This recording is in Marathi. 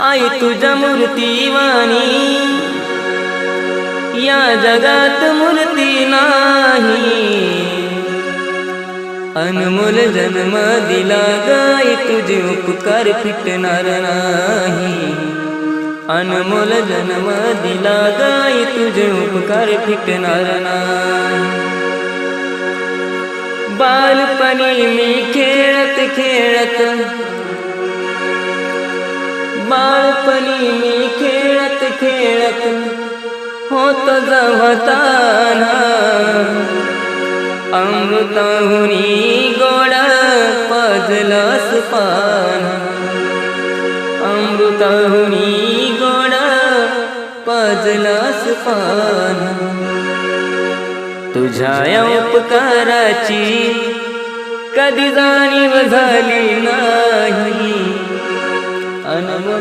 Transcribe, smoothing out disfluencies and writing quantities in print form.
आई तुझ्या मूर्तीवाणी या जगात मूर्ती नाही। अनमोल जन्म दिला गाई तुझे उपकार फिटणार नाही। अनमोल जन्म दिला गाई तुझे उपकार फिटणार नाही। बालपणी मी खेळत खेळत बालपणी मी खेळत खेळत होत जवताना अमृताहुनी गोड पाजलंस पान। अमृताहुनी गोड पाजलंस पान। तुझ्या या उपकाराची कधी जाणीव झाली नाही। अनमोल